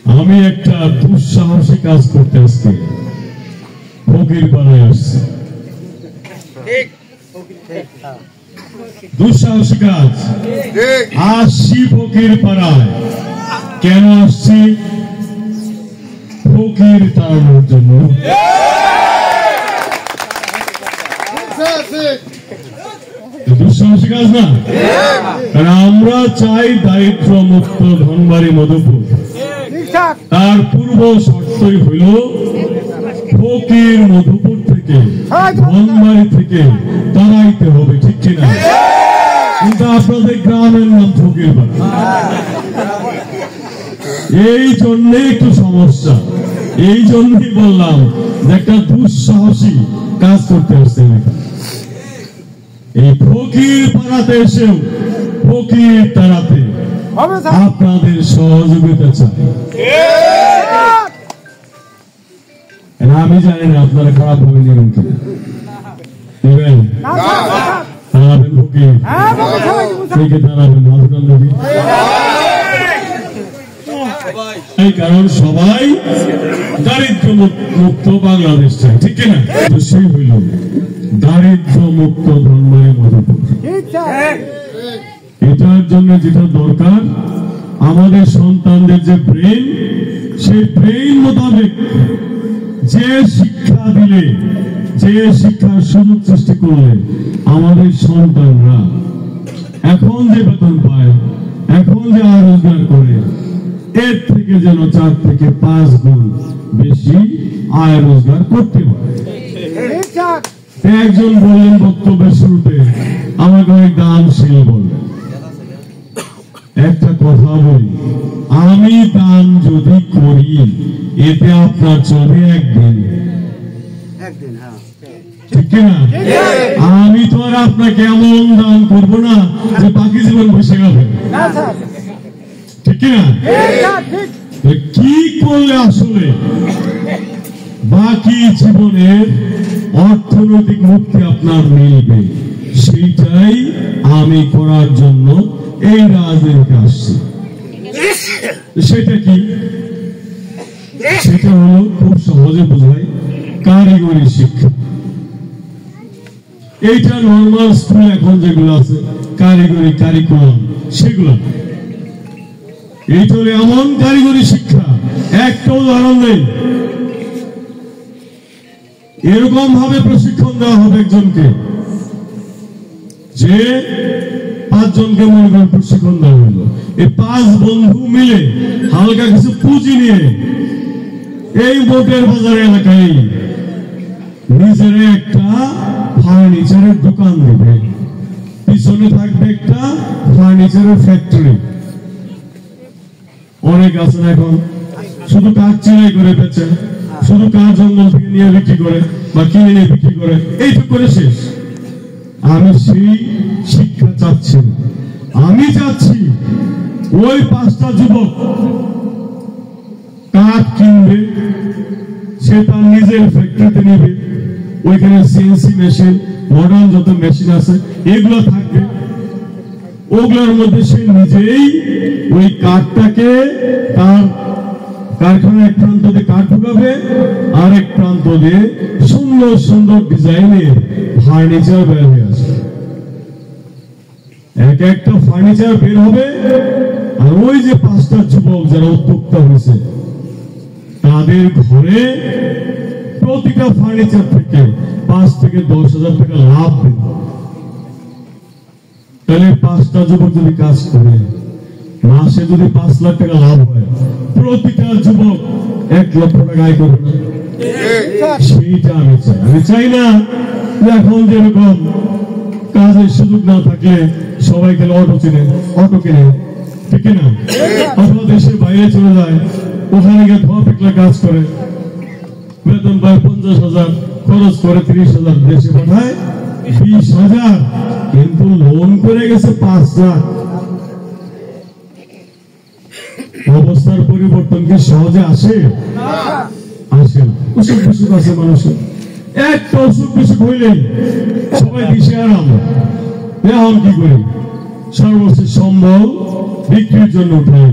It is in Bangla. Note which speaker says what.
Speaker 1: আমি একটা দুঃসাহসী কাজ করতে আসছি, ফকির পাড়ায় আসছি। দুঃসাহসী কাজ আসছি ফকির পাড়ায়। কেন আসছি? ফকির তাড়ানোর জন্য। দুঃসাহসী কাজ না? আমরা চাই দারিদ্র মুক্ত ধনবাড়ি মধুপুর। তার পূর্ব শর্তই হইল ফকির মধুপুর থেকে ধনবাড়ি থেকে তাড়াইতে হবে, ঠিক কিনা? কিন্তু আপনাদের গ্রামের নাম ফকির পাড়া, এই জন্যে একটু সমস্যা। এই জন্যই বললাম যে একটা দুঃসাহসী কাজ করতে আসছে। এই ফকির পাড়াতে এসেও ফকির তাড়াতে আপনাদের সহযোগিতা চাই। আমি জানি না আপনারা খারাপ ভাবে নেবেন কিনা, নেবেন? তাড়াবেন ফকির, থেকে তাড়াবেন নবী। এই কারণ সবাই দারিদ্র মুক্ত বাংলাদেশ চাই, ঠিক কিনা? তো সেই হইল দারিদ্র মুক্ত ধনবাড়ি মধুপুর। এটার জন্য যেটা দরকার, আমাদের সন্তানদের যে ব্রেন, সেই ব্রেন মোতাবেক যে শিক্ষা দিলে, যে শিক্ষার সুযোগ সৃষ্টি করলে আমাদের সন্তানরা এখন যে বেতন পায়, এখন যে আয় রোজগার করে, এর থেকে যেন 4 থেকে 5 গুণ বেশি আয় রোজগার করতে পারে। একজন বললেন বক্তব্যের শুরুতে, আমাকে অনেক দানশীল বললেন। একটা কথা বলি, আমি দান যদি করি এতে আপনার চলবে একদিন, ঠিক কিনা? আমি তো আর আপনাকে এমন দান করবো না যে বাকি জীবন বসে গেবে, ঠিক কিনা? কি করলে আসলে বাকি জীবনের অর্থনৈতিক মুক্তি আপনার মিলবে, সেইটাই আমি করার জন্য এই রাজনীতিতে আসছি। সেটা কি? সেটা হলো খুব সহজে বোঝায় কারিগরি শিক্ষা। এইটা নর্মাল স্কুল এখন যেগুলো আছে কারিগরি কারিকুলাম, সেগুলো এইটা হলো এমন কারিগরি শিক্ষা। একটা উদাহরণ নেই, এরকম ভাবে প্রশিক্ষণ দেওয়া হবে একজনকে, যে 5 জনকে মনে করেন প্রশিক্ষণ দেওয়া হলো। এই 5 বন্ধু মিলে হালকা কিছু পুঁজি নিয়ে এই বোটের বাজার এলাকায় নিজের একটা ফার্নিচারের দোকান দেবে, পিছনে থাকবে একটা ফার্নিচারের ফ্যাক্টরি। অনেক আছে না এখন শুধু কাঠ চিরাই করে বেচে, শুধু কাঠ জঙ্গল থেকে নিয়ে বিক্রি করে বা কিনে নিয়ে বিক্রি করে, এইটুকু করে শেষ। আমি সেই শিক্ষা চাচ্ছি না। আমি চাচ্ছি ওই 5টা যুবক কাঠ কিনবে, সে তার নিজের ফ্যাক্টরিতে নেবে, ওইখানে সিএনসি মেশিন, মডার্ন যত মেশিন আছে এগুলো থাকবে, ওগুলোর মধ্যে সে নিজেই ওই কাঠটাকে তার কারখানার এক প্রান্ত দিয়ে কাঠ ঢুকাবে, আর এক প্রান্ত দিয়ে সুন্দর সুন্দর ডিজাইনের ফার্নিচার বের হয়ে আসবে। এক একটা ফার্নিচার বের হবে, আর ওই যে 5টা যুবক যারা উদ্যোক্তা হয়েছে তাদের ঘরে প্রতিটা ফার্নিচার থেকে 5 থেকে 10,000 টাকা লাভ দেবে। তাহলে 5টা যুবক যদি কাজ করে মাসে যদি 5 লাখ টাকা লাভ হয়, প্রতিটা যুবক 1 লক্ষ টাকা আয় করবে না? সেইটা আমি চাই। আমি চাই না এখন যেরকম কাজের সুযোগ না থাকলে সবাই গেলে অটো কিনে, ঠিক না? অথবা দেশের বাইরে চলে যায়, ওখানে গিয়ে ধোয়া পেটলা কাজ করে, বেতন পায় 50,000, খরচ করে 30,000, দেশে পাঠায় 20,000, কিন্তু লোন করে গেছে 5 লাখ। অবস্থার পরিবর্তন কি সহজে আসে? আসে না। অসুখ বিসুখ আছে মানুষের, একটা অসুখ বিসুখ হইলেই সবাই দিশে আরাম। এখন কি করি? সর্বশেষ সম্বল বিক্রির জন্য উঠাই।